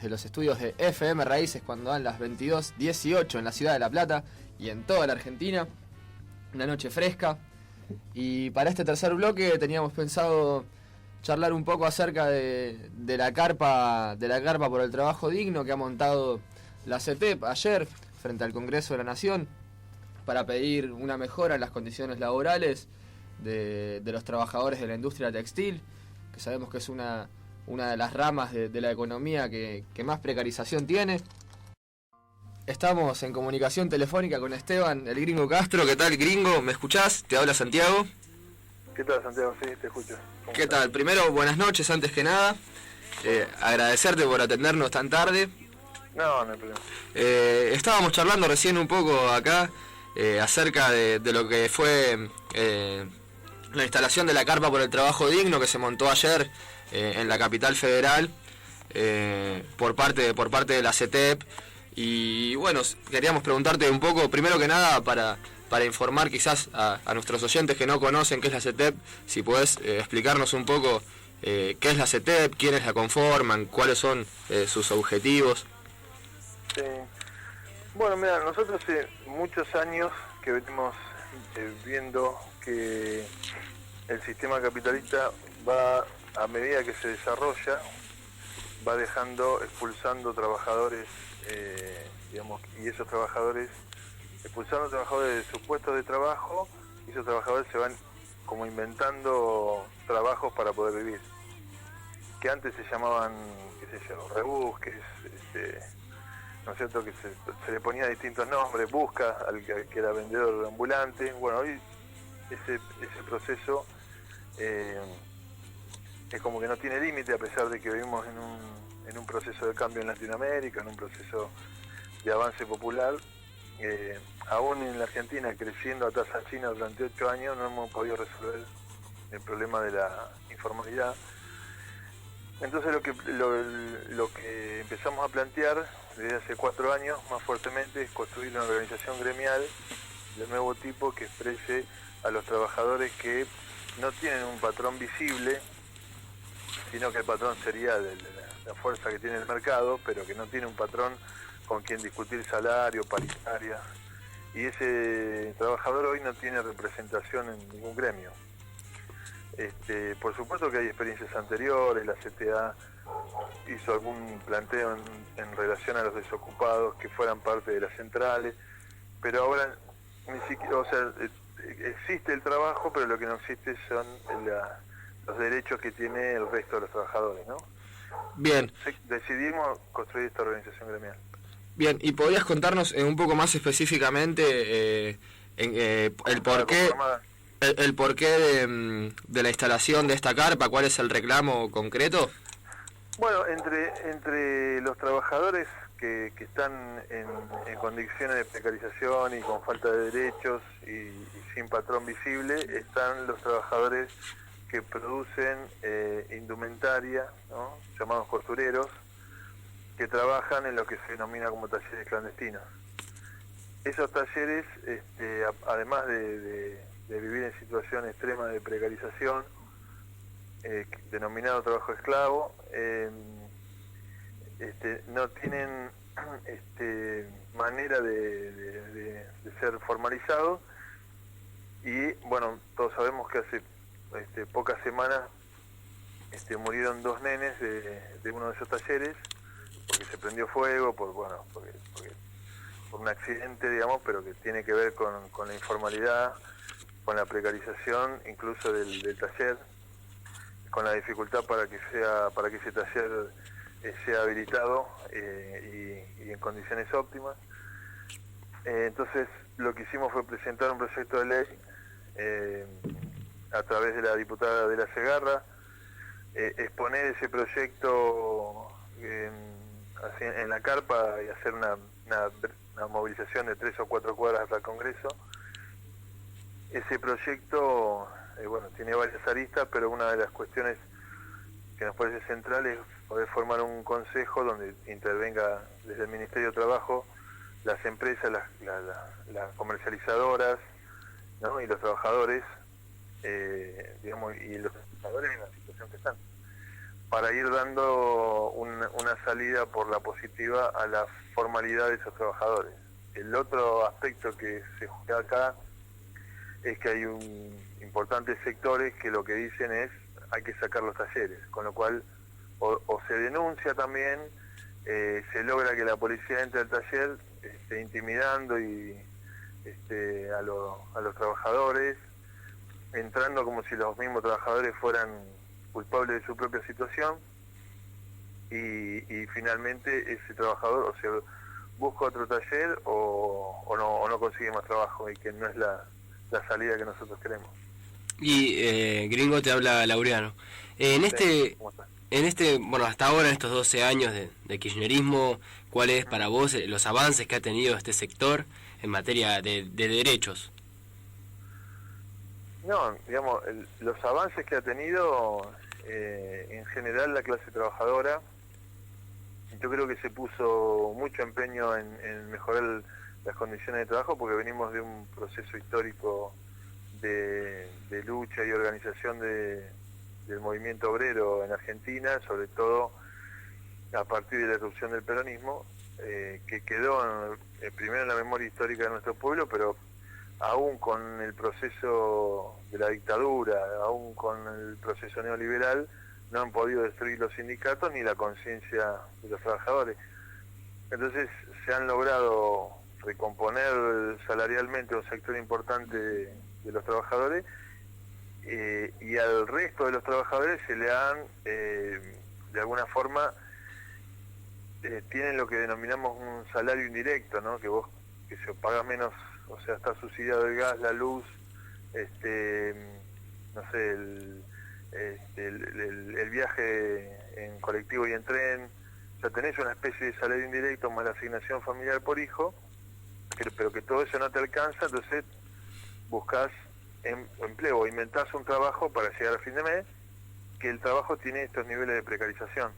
desde los estudios de FM Raíces cuando dan las 22:18 en la ciudad de La Plata y en toda la Argentina. Una noche fresca. Y para este tercer bloque teníamos pensado charlar un poco acerca de la carpa por el trabajo digno que ha montado la CETEP ayer frente al Congreso de la Nación para pedir una mejora en las condiciones laborales de los trabajadores de la industria textil, que sabemos que es una de las ramas de la economía que más precarización tiene. Estamos en comunicación telefónica con Esteban, el Gringo Castro. ¿Qué tal, Gringo? ¿Me escuchás? Te habla Santiago. ¿Qué tal, Santiago? Sí, te escucho. ¿Qué tal? Primero, buenas noches antes que nada. Agradecerte por atendernos tan tarde. No hay problema. Estábamos charlando recién un poco acá acerca de lo que fue la instalación de la carpa por el trabajo digno que se montó ayer en la capital federal por parte de la CETEP. Y bueno, queríamos preguntarte un poco, primero que nada, para informar quizás a nuestros oyentes que no conocen qué es la CETEP, si podés explicarnos un poco qué es la CETEP, quiénes la conforman, cuáles son sus objetivos. Sí. Bueno, mira, nosotros hace muchos años que venimos viendo que el sistema capitalista va, a medida que se desarrolla, va expulsando trabajadores, y esos trabajadores, expulsando trabajadores de sus puestos de trabajo, y esos trabajadores se van como inventando trabajos para poder vivir, que antes se llamaban, qué sé yo, rebusques, ¿no es cierto?, que se le ponía distintos nombres, busca al que era vendedor ambulante. Bueno, hoy ese proceso es como que no tiene límite, a pesar de que vivimos en un proceso de cambio en Latinoamérica, en un proceso de avance popular. Aún en la Argentina, creciendo a tasa china durante 8 años, no hemos podido resolver el problema de la informalidad. Entonces lo que empezamos a plantear desde hace 4 años más fuertemente es construir una organización gremial de nuevo tipo que exprese a los trabajadores que no tienen un patrón visible, sino que el patrón sería la fuerza que tiene el mercado, pero que no tiene un patrón con quien discutir salario, paritaria. Y ese trabajador hoy no tiene representación en ningún gremio. Por supuesto que hay experiencias anteriores, la CTA hizo algún planteo en relación a los desocupados que fueran parte de las centrales, pero ahora ni siquiera, o sea, existe el trabajo, pero lo que no existe son los derechos que tiene el resto de los trabajadores, ¿no? Bien. Decidimos construir esta organización gremial. Bien, ¿y podrías contarnos un poco más específicamente el porqué? El porqué de la instalación de esta carpa, ¿cuál es el reclamo concreto? Bueno, entre los trabajadores que están en condiciones de precarización y con falta de derechos y sin patrón visible, están los trabajadores que producen indumentaria, ¿no?, llamados costureros, que trabajan en lo que se denomina como talleres clandestinos. Esos talleres, además de vivir en situación extrema de precarización, denominado trabajo esclavo, no tienen manera de ser formalizados. Y bueno, todos sabemos que hace pocas semanas murieron 2 nenes de uno de esos talleres porque se prendió fuego, por un accidente, digamos, pero que tiene que ver con la informalidad, con la precarización incluso del taller, con la dificultad para que ese taller sea habilitado y en condiciones óptimas. Entonces lo que hicimos fue presentar un proyecto de ley a través de la diputada de la Segarra, exponer ese proyecto en la carpa y hacer una movilización de 3 o 4 cuadras hasta el Congreso. Ese proyecto, tiene varias aristas, pero una de las cuestiones que nos parece central es poder formar un consejo donde intervenga desde el Ministerio de Trabajo las empresas, las comercializadoras, ¿no?, y los trabajadores, y los trabajadores en la situación que están. para ir dando una salida por la positiva a la formalidad de esos trabajadores. El otro aspecto que se juega acá es que hay importantes sectores que lo que dicen es hay que sacar los talleres, con lo cual o se denuncia también, se logra que la policía entre al taller intimidando a los trabajadores, entrando como si los mismos trabajadores fueran culpables de su propia situación, y finalmente ese trabajador o se busca otro taller o no consigue más trabajo, y que no es la salida que nosotros queremos. Y Gringo, te habla Laureano. ¿Cómo estás? Bueno, hasta ahora en estos 12 años de kirchnerismo, ¿cuáles para vos los avances que ha tenido este sector en materia de derechos? No, digamos, los avances que ha tenido en general la clase trabajadora, yo creo que se puso mucho empeño en mejorar las condiciones de trabajo, porque venimos de un proceso histórico de lucha y organización del movimiento obrero en Argentina, sobre todo a partir de la erupción del peronismo, que quedó primero en la memoria histórica de nuestro pueblo, pero aún con el proceso de la dictadura, aún con el proceso neoliberal, no han podido destruir los sindicatos ni la conciencia de los trabajadores. Entonces se han logrado recomponer salarialmente un sector importante de los trabajadores, y al resto de los trabajadores se le han, de alguna forma, tienen lo que denominamos un salario indirecto, ¿no? Que se paga menos, o sea, está subsidiado el gas, la luz, no sé, el viaje en colectivo y en tren. O sea, tenés una especie de salario indirecto más la asignación familiar por hijo, pero que todo eso no te alcanza, entonces buscas empleo o inventás un trabajo para llegar a fin de mes, que el trabajo tiene estos niveles de precarización.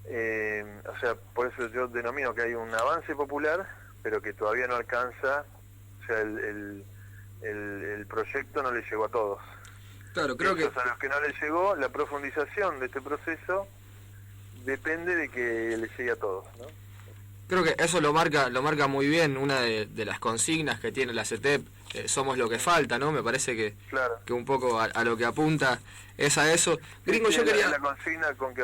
O sea, por eso yo denomino que hay un avance popular, pero que todavía no alcanza, o sea, el proyecto no le llegó a todos. Claro, creo que a los que no les llegó, la profundización de este proceso depende de que les llegue a todos, ¿no? creo que eso lo marca muy bien una de las consignas que tiene la CETEP, somos lo que falta, ¿no? Me parece que, Claro. que un poco a lo que apunta es a eso. Gringo, yo quería... La consigna con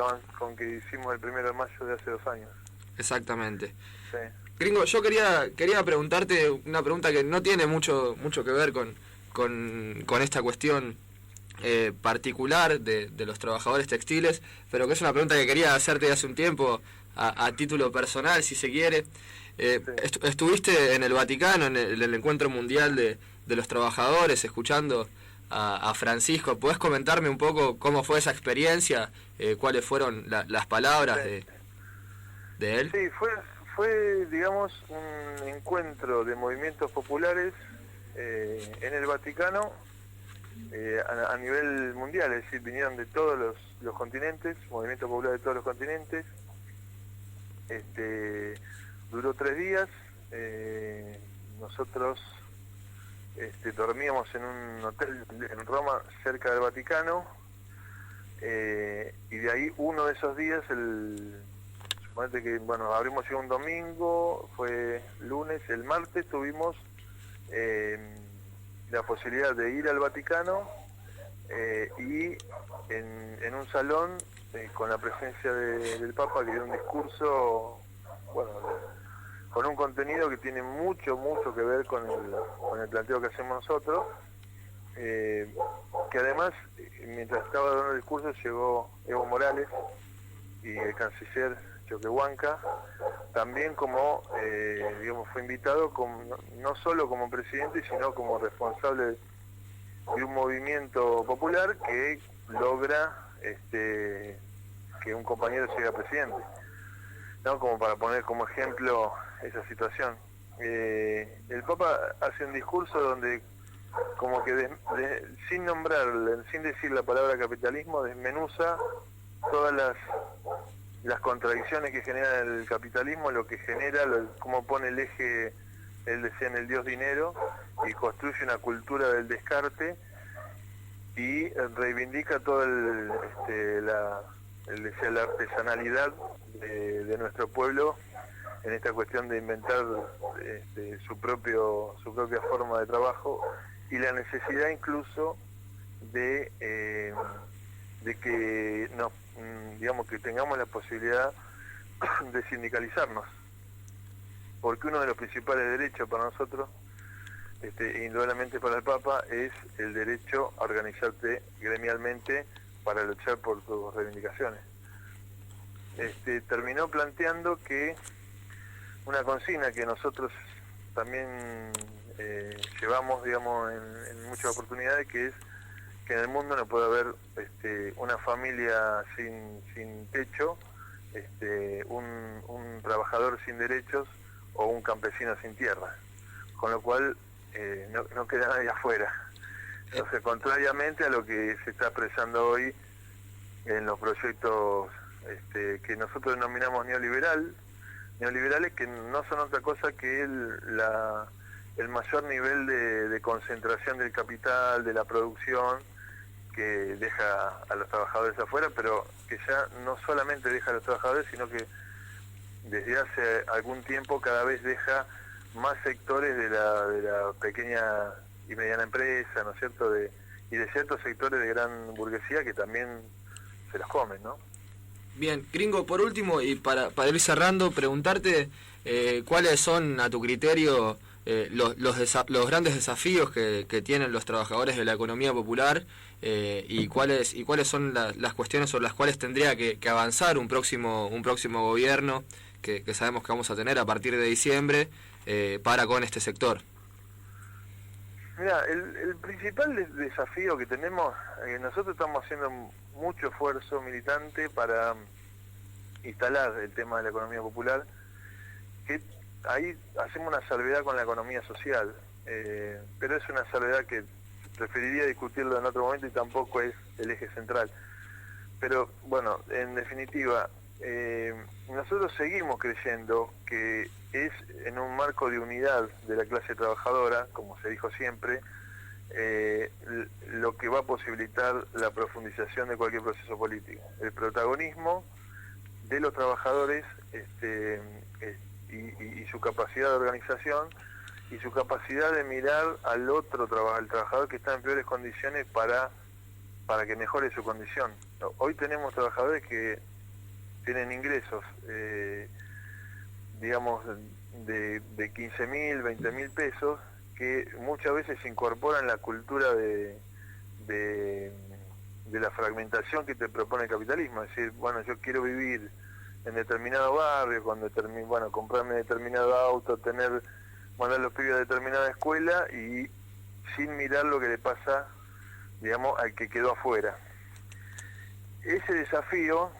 que hicimos el 1 de mayo de hace 2 años. Exactamente. Sí. Gringo, yo quería preguntarte una pregunta que no tiene mucho que ver con esta cuestión particular de los trabajadores textiles, pero que es una pregunta que quería hacerte hace un tiempo a título personal, si se quiere. Sí. Estuviste en el Vaticano, en el Encuentro Mundial de los Trabajadores, escuchando a Francisco. ¿Podés comentarme un poco cómo fue esa experiencia? ¿Cuáles fueron las palabras de él? Sí, fue, digamos, un encuentro de movimientos populares en el Vaticano a nivel mundial, es decir, vinieron de todos los continentes, movimientos populares de todos los continentes. Duró 3 días, nosotros dormíamos en un hotel en Roma cerca del Vaticano, y de ahí uno de esos días, suponete que, bueno, abrimos ya un domingo, fue lunes, el martes tuvimos la posibilidad de ir al Vaticano, y en un salón con la presencia del Papa, que dio un discurso, bueno, con un contenido que tiene mucho que ver con el planteo que hacemos nosotros, que además, mientras estaba dando el discurso, llegó Evo Morales y el canciller Choquehuanca, también como, digamos, fue invitado no solo como presidente, sino como responsable de un movimiento popular que logra que un compañero llegue a presidente, ¿no? Como para poner como ejemplo esa situación. El Papa hace un discurso donde, como que sin nombrarle, sin decir la palabra capitalismo, desmenuza todas las contradicciones que genera el capitalismo, lo que genera, cómo pone el eje, él decía, en el dios dinero, y construye una cultura del descarte, y reivindica todo la artesanalidad de nuestro pueblo en esta cuestión de inventar su propia forma de trabajo y la necesidad incluso de que digamos que tengamos la posibilidad de sindicalizarnos, porque uno de los principales derechos para nosotros, indudablemente para el Papa, es el derecho a organizarte gremialmente para luchar por tus reivindicaciones. Terminó planteando que una consigna que nosotros también llevamos, digamos, en muchas oportunidades, que es que en el mundo no puede haber una familia sin techo, un trabajador sin derechos o un campesino sin tierra, con lo cual no queda nadie afuera. Entonces, contrariamente a lo que se está expresando hoy en los proyectos que nosotros denominamos neoliberales, que no son otra cosa que el mayor nivel de concentración del capital, de la producción, que deja a los trabajadores afuera, pero que ya no solamente deja a los trabajadores, sino que desde hace algún tiempo cada vez deja más sectores de la pequeña y mediana empresa, ¿no es cierto?, y de ciertos sectores de gran burguesía que también se los comen, ¿no? Bien, Gringo, por último, y para ir cerrando, preguntarte cuáles son, a tu criterio, los grandes desafíos que tienen los trabajadores de la economía popular, y cuáles son las cuestiones sobre las cuales tendría que avanzar un próximo gobierno que sabemos que vamos a tener a partir de diciembre para con este sector. Mira, el principal desafío que tenemos, nosotros estamos haciendo mucho esfuerzo militante para instalar el tema de la economía popular, que ahí hacemos una salvedad con la economía social, pero es una salvedad que preferiría discutirlo en otro momento y tampoco es el eje central. Pero bueno, en definitiva, nosotros seguimos creyendo que es en un marco de unidad de la clase trabajadora, como se dijo siempre, lo que va a posibilitar la profundización de cualquier proceso político. El protagonismo de los trabajadores y su capacidad de organización y su capacidad de mirar al otro al trabajador que está en peores condiciones para que mejore su condición. Hoy tenemos trabajadores que tienen ingresos, digamos, de 15.000, 20.000 pesos, que muchas veces incorporan la cultura de la fragmentación que te propone el capitalismo. Es decir, bueno, yo quiero vivir en determinado barrio, comprarme determinado auto, mandar los pibes a determinada escuela y sin mirar lo que le pasa, digamos, al que quedó afuera. Ese desafío,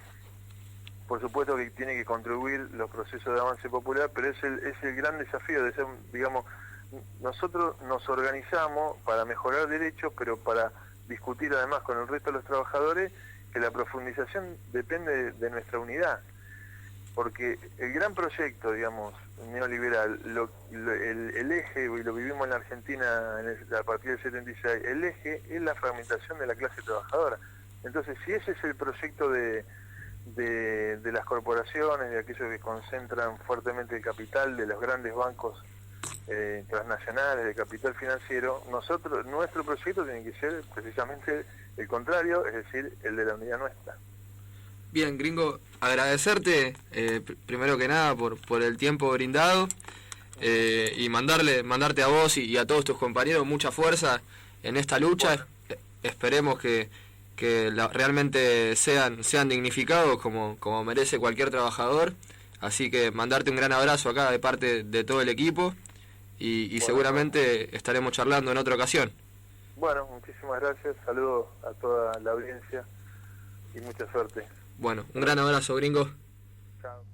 por supuesto que tiene que contribuir los procesos de avance popular, pero es el gran desafío de ser, digamos, nosotros nos organizamos para mejorar derechos, pero para discutir además con el resto de los trabajadores que la profundización depende de nuestra unidad, porque el gran proyecto, digamos, neoliberal, el eje, y lo vivimos en la Argentina a partir del 76, el eje es la fragmentación de la clase trabajadora. Entonces, si ese es el proyecto de las corporaciones, de aquellos que concentran fuertemente el capital, de los grandes bancos transnacionales, de capital financiero, nuestro proyecto tiene que ser precisamente el contrario, es decir, el de la unidad nuestra. Bien, Gringo, agradecerte primero que nada por el tiempo brindado, y mandarte a vos y a todos tus compañeros mucha fuerza en esta lucha. Bueno. Esperemos que realmente sean dignificados como merece cualquier trabajador. Así que mandarte un gran abrazo acá de parte de todo el equipo y bueno, seguramente estaremos charlando en otra ocasión. Bueno, muchísimas gracias, saludos a toda la audiencia y mucha suerte. Bueno, un gran abrazo, Gringo. Chao.